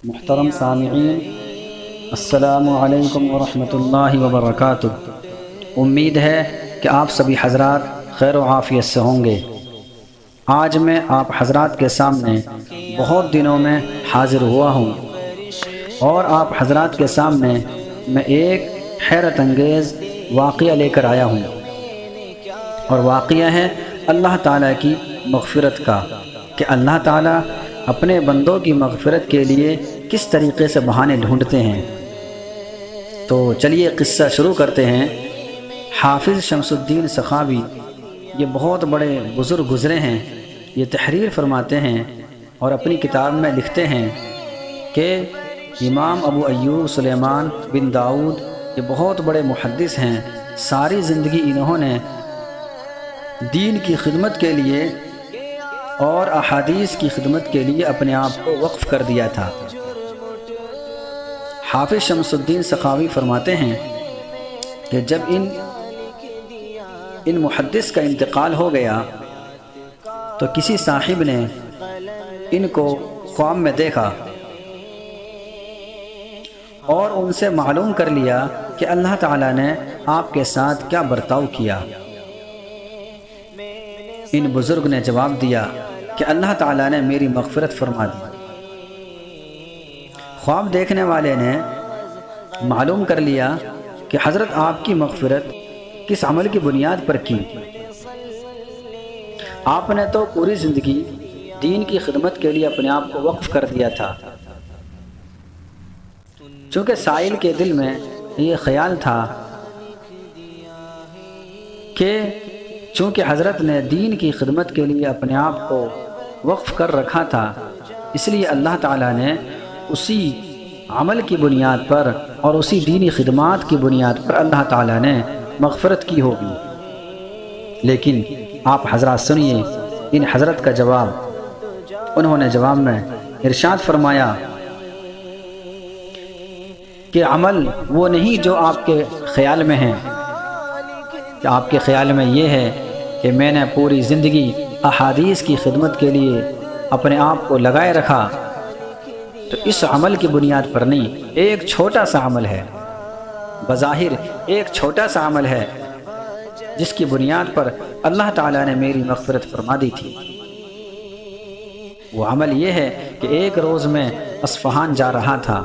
محترم سامعین، السلام علیکم ورحمۃ اللہ وبرکاتہ۔ امید ہے کہ آپ سبھی حضرات خیر و عافیت سے ہوں گے۔ آج میں آپ حضرات کے سامنے بہت دنوں میں حاضر ہوا ہوں اور آپ حضرات کے سامنے میں ایک حیرت انگیز واقعہ لے کر آیا ہوں، اور واقعہ ہے اللہ تعالیٰ کی مغفرت کا، کہ اللہ تعالیٰ اپنے بندوں کی مغفرت کے لیے کس طریقے سے بہانے ڈھونڈتے ہیں۔ تو چلیے قصہ شروع کرتے ہیں۔ حافظ شمس الدین سخاوی یہ بہت بڑے بزرگ گزرے ہیں۔ یہ تحریر فرماتے ہیں اور اپنی کتاب میں لکھتے ہیں کہ امام ابو ایوب سلیمان بن داؤد یہ بہت بڑے محدث ہیں۔ ساری زندگی انہوں نے دین کی خدمت کے لیے اور احادیث کی خدمت کے لیے اپنے آپ کو وقف کر دیا تھا۔ حافظ شمس الدین سخاوی فرماتے ہیں کہ جب ان محدث کا انتقال ہو گیا تو کسی صاحب نے ان کو خواب میں دیکھا اور ان سے معلوم کر لیا کہ اللہ تعالیٰ نے آپ کے ساتھ کیا برتاؤ کیا۔ ان بزرگ نے جواب دیا کہ اللہ تعالیٰ نے میری مغفرت فرما دی۔ خواب دیکھنے والے نے معلوم کر لیا کہ حضرت آپ کی مغفرت کس عمل کی بنیاد پر کی۔ آپ نے تو پوری زندگی دین کی خدمت کے لیے اپنے آپ کو وقف کر دیا تھا۔ چونکہ سائل کے دل میں یہ خیال تھا کہ چونکہ حضرت نے دین کی خدمت کے لیے اپنے آپ کو وقف کر رکھا تھا، اس لیے اللہ تعالیٰ نے اسی عمل کی بنیاد پر اور اسی دینی خدمات کی بنیاد پر اللہ تعالیٰ نے مغفرت کی ہوگی۔ لیکن آپ حضرات سنیے ان حضرت کا جواب۔ انہوں نے جواب میں ارشاد فرمایا کہ عمل وہ نہیں جو آپ کے خیال میں ہیں، کہ آپ کے خیال میں یہ ہے کہ میں نے پوری زندگی احادیث کی خدمت کے لیے اپنے آپ کو لگائے رکھا، تو اس عمل کی بنیاد پر نہیں، ایک چھوٹا سا عمل ہے، بظاہر ایک چھوٹا سا عمل ہے جس کی بنیاد پر اللہ تعالیٰ نے میری مغفرت فرما دی تھی۔ وہ عمل یہ ہے کہ ایک روز میں اصفہان جا رہا تھا،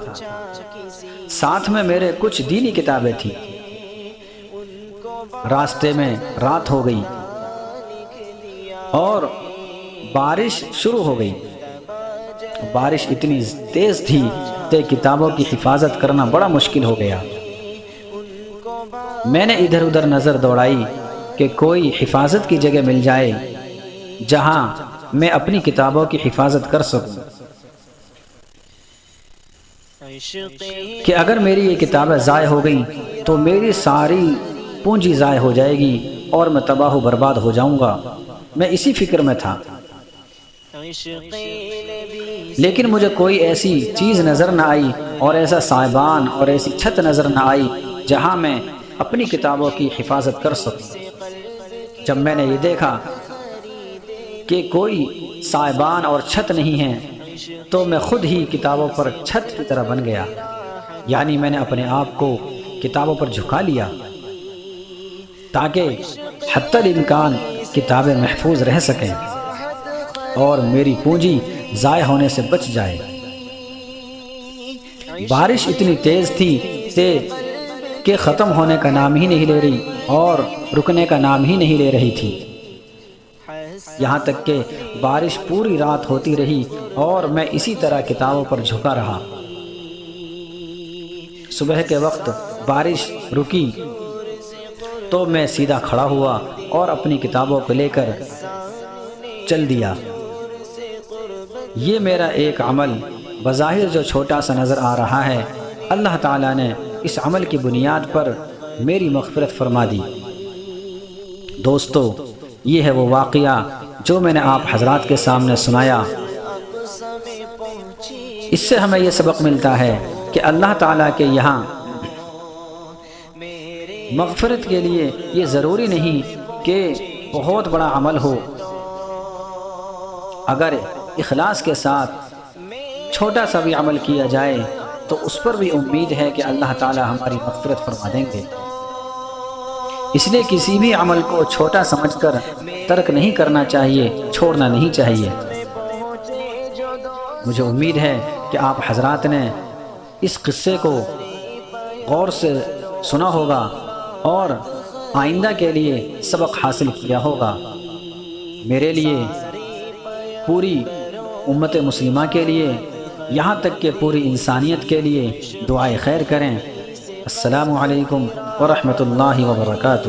ساتھ میں میرے کچھ دینی کتابیں تھیں۔ راستے میں رات ہو گئی اور بارش شروع ہو گئی۔ بارش اتنی تیز تھی کہ کتابوں کی حفاظت کرنا بڑا مشکل ہو گیا۔ میں نے ادھر ادھر نظر دوڑائی کہ کوئی حفاظت کی جگہ مل جائے جہاں میں اپنی کتابوں کی حفاظت کر سکوں، کہ اگر میری یہ کتابیں ضائع ہو گئیں تو میری ساری پونجی ضائع ہو جائے گی اور میں تباہ و برباد ہو جاؤں گا۔ میں اسی فکر میں تھا، لیکن مجھے کوئی ایسی چیز نظر نہ آئی اور ایسا سائبان اور ایسی چھت نظر نہ آئی جہاں میں اپنی کتابوں کی حفاظت کر سکوں۔ جب میں نے یہ دیکھا کہ کوئی سائبان اور چھت نہیں ہے تو میں خود ہی کتابوں پر چھت کی طرح بن گیا، یعنی میں نے اپنے آپ کو کتابوں پر جھکا لیا تاکہ حتی الامکان کتابیں محفوظ رہ سکیں اور میری پونجی ضائع ہونے سے بچ جائے۔ بارش اتنی تیز تھی کہ ختم ہونے کا نام ہی نہیں لے رہی اور رکنے کا نام ہی نہیں لے رہی تھی، یہاں تک کہ بارش پوری رات ہوتی رہی اور میں اسی طرح کتابوں پر جھکا رہا۔ صبح کے وقت بارش رکی تو میں سیدھا کھڑا ہوا اور اپنی کتابوں کو لے کر چل دیا۔ یہ میرا ایک عمل بظاہر جو چھوٹا سا نظر آ رہا ہے، اللہ تعالیٰ نے اس عمل کی بنیاد پر میری مغفرت فرما دی۔ دوستو، یہ ہے وہ واقعہ جو میں نے آپ حضرات کے سامنے سنایا۔ اس سے ہمیں یہ سبق ملتا ہے کہ اللہ تعالیٰ کے یہاں مغفرت کے لیے یہ ضروری نہیں کہ بہت بڑا عمل ہو، اگر اخلاص کے ساتھ چھوٹا سا بھی عمل کیا جائے تو اس پر بھی امید ہے کہ اللہ تعالی ہماری مغفرت فرما دیں گے۔ اس لیے کسی بھی عمل کو چھوٹا سمجھ کر ترک نہیں کرنا چاہیے، چھوڑنا نہیں چاہیے۔ مجھے امید ہے کہ آپ حضرات نے اس قصے کو غور سے سنا ہوگا اور آئندہ کے لیے سبق حاصل کیا ہوگا۔ میرے لیے، پوری امت مسلمہ کے لیے، یہاں تک کہ پوری انسانیت کے لیے دعائے خیر کریں۔ السلام علیکم ورحمۃ اللہ وبرکاتہ۔